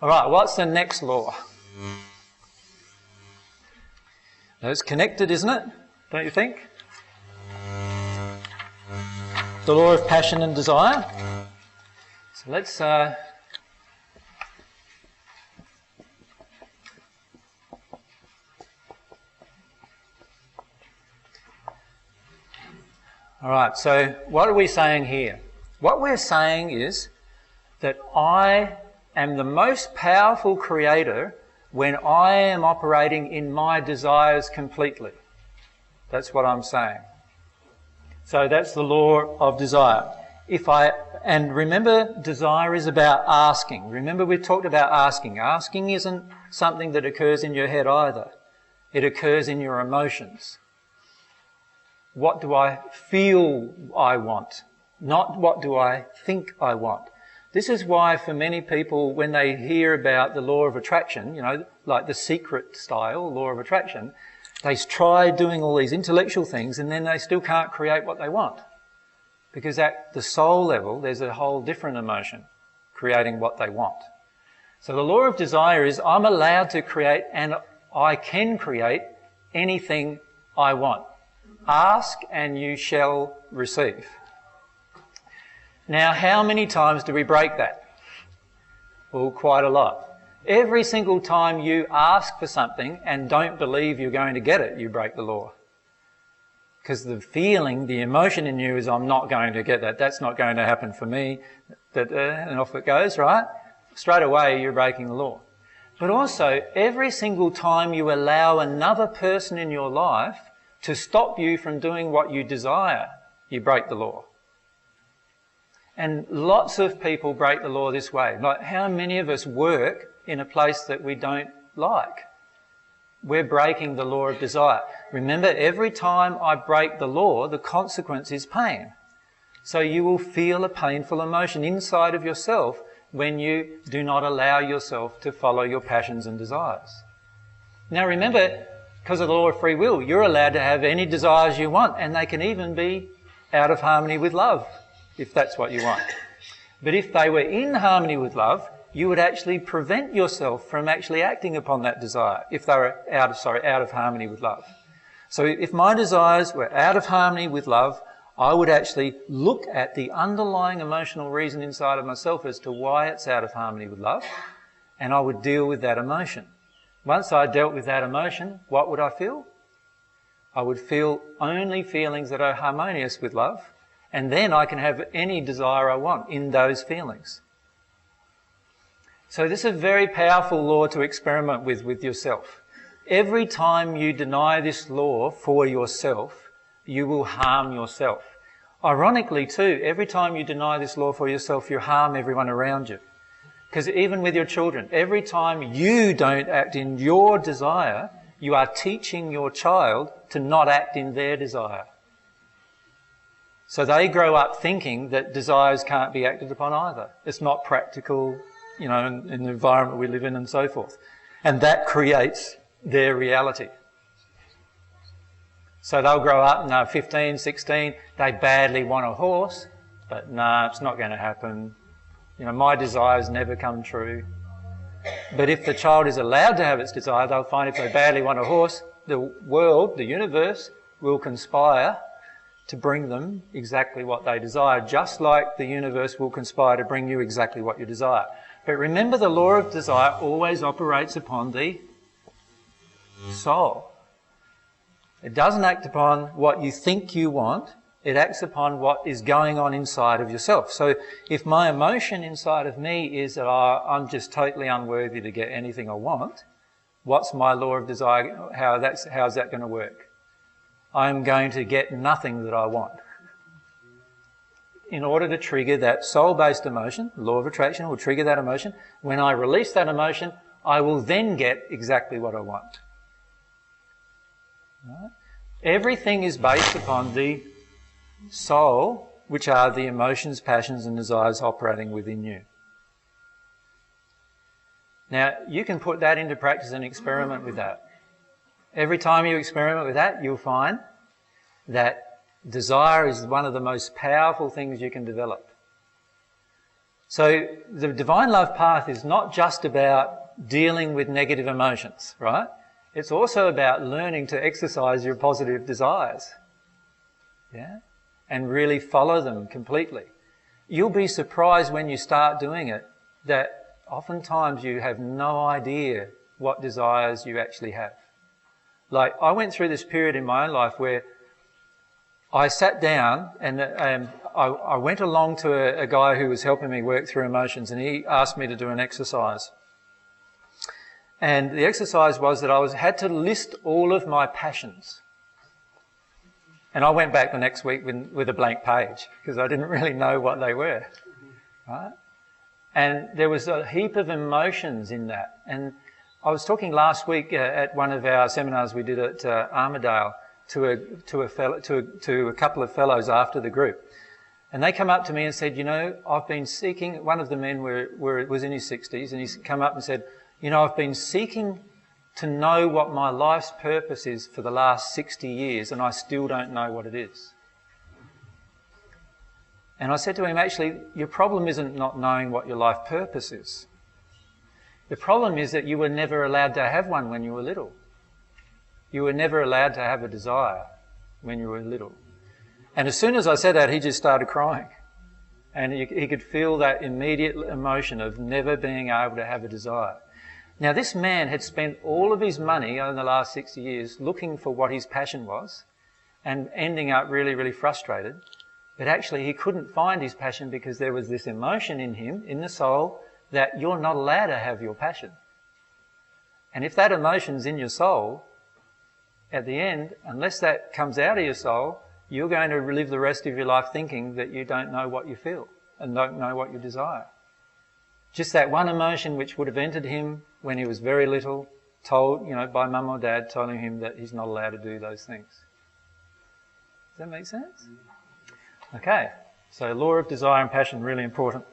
All right, what's the next law? It's connected, isn't it? Don't you think? The law of passion and desire. So let's... All right, so what are we saying here? What we're saying is that I am the most powerful creator when I am operating in my desires completely. That's what I'm saying. So that's the law of desire. And remember, desire is about asking. Remember, we've talked about asking. Asking isn't something that occurs in your head either. It occurs in your emotions. What do I feel I want? Not what do I think I want. This is why for many people, when they hear about the law of attraction, you know, like the Secret style law of attraction, they try doing all these intellectual things and then they still can't create what they want. Because at the soul level, there's a whole different emotion creating what they want. So the law of desire is I'm allowed to create, and I can create anything I want. Ask and you shall receive. Now, how many times do we break that? Well, quite a lot. Every single time you ask for something and don't believe you're going to get it, you break the law. Because the feeling, the emotion in you is, I'm not going to get that. That's not going to happen for me. And off it goes, right? Straight away, you're breaking the law. But also, every single time you allow another person in your life to stop you from doing what you desire, you break the law. And lots of people break the law this way. Like, how many of us work in a place that we don't like? We're breaking the law of desire. Remember, every time I break the law, the consequence is pain. So you will feel a painful emotion inside of yourself when you do not allow yourself to follow your passions and desires. Now remember, because of the law of free will, you're allowed to have any desires you want, and they can even be out of harmony with love, if that's what you want. But if they were in harmony with love, you would actually prevent yourself from actually acting upon that desire if they were out of harmony with love. So if my desires were out of harmony with love, I would actually look at the underlying emotional reason inside of myself as to why it's out of harmony with love, and I would deal with that emotion. Once I dealt with that emotion, what would I feel? I would feel only feelings that are harmonious with love, and then I can have any desire I want in those feelings. So this is a very powerful law to experiment with yourself. Every time you deny this law for yourself, you will harm yourself. Ironically too, every time you deny this law for yourself, you harm everyone around you. Because even with your children, every time you don't act in your desire, you are teaching your child to not act in their desire. So they grow up thinking that desires can't be acted upon either. It's not practical, you know, in the environment we live in and so forth. And that creates their reality. So they'll grow up and they're 15, 16, they badly want a horse, but nah, it's not going to happen. You know, my desires never come true. But if the child is allowed to have its desire, they'll find if they badly want a horse, the world, the universe, will conspire to bring them exactly what they desire, just like the universe will conspire to bring you exactly what you desire. But remember, the law of desire always operates upon the soul. It doesn't act upon what you think you want, it acts upon what is going on inside of yourself. So if my emotion inside of me is that I'm just totally unworthy to get anything I want, what's my law of desire? How's that going to work? I'm going to get nothing that I want. In order to trigger that soul-based emotion, the law of attraction will trigger that emotion. When I release that emotion, I will then get exactly what I want. Right? Everything is based upon the soul, which are the emotions, passions and desires operating within you. Now, you can put that into practice and experiment with that. Every time you experiment with that, you'll find that desire is one of the most powerful things you can develop. So the divine love path is not just about dealing with negative emotions, right? It's also about learning to exercise your positive desires, yeah, and really follow them completely. You'll be surprised when you start doing it that oftentimes you have no idea what desires you actually have. Like, I went through this period in my own life where I sat down and I went along to a guy who was helping me work through emotions, and he asked me to do an exercise. And the exercise was that I had to list all of my passions. And I went back the next week with a blank page because I didn't really know what they were, right? And there was a heap of emotions in that. And I was talking last week at one of our seminars we did at Armidale to a couple of fellows after the group. And they come up to me and said, you know, I've been seeking, one of the men was in his 60s, and he's come up and said, you know, I've been seeking to know what my life's purpose is for the last 60 years, and I still don't know what it is. And I said to him, actually, your problem isn't not knowing what your life purpose is. The problem is that you were never allowed to have one when you were little. You were never allowed to have a desire when you were little. And as soon as I said that, he just started crying. And he could feel that immediate emotion of never being able to have a desire. Now, this man had spent all of his money over the last 60 years looking for what his passion was and ending up really, really frustrated. But actually, he couldn't find his passion because there was this emotion in him, in the soul, that you're not allowed to have your passion. And if that emotion's in your soul, at the end, unless that comes out of your soul, you're going to live the rest of your life thinking that you don't know what you feel and don't know what you desire. Just that one emotion which would have entered him when he was very little, told, you know, by mum or dad, telling him that he's not allowed to do those things. Does that make sense? Okay, so law of desire and passion, really important.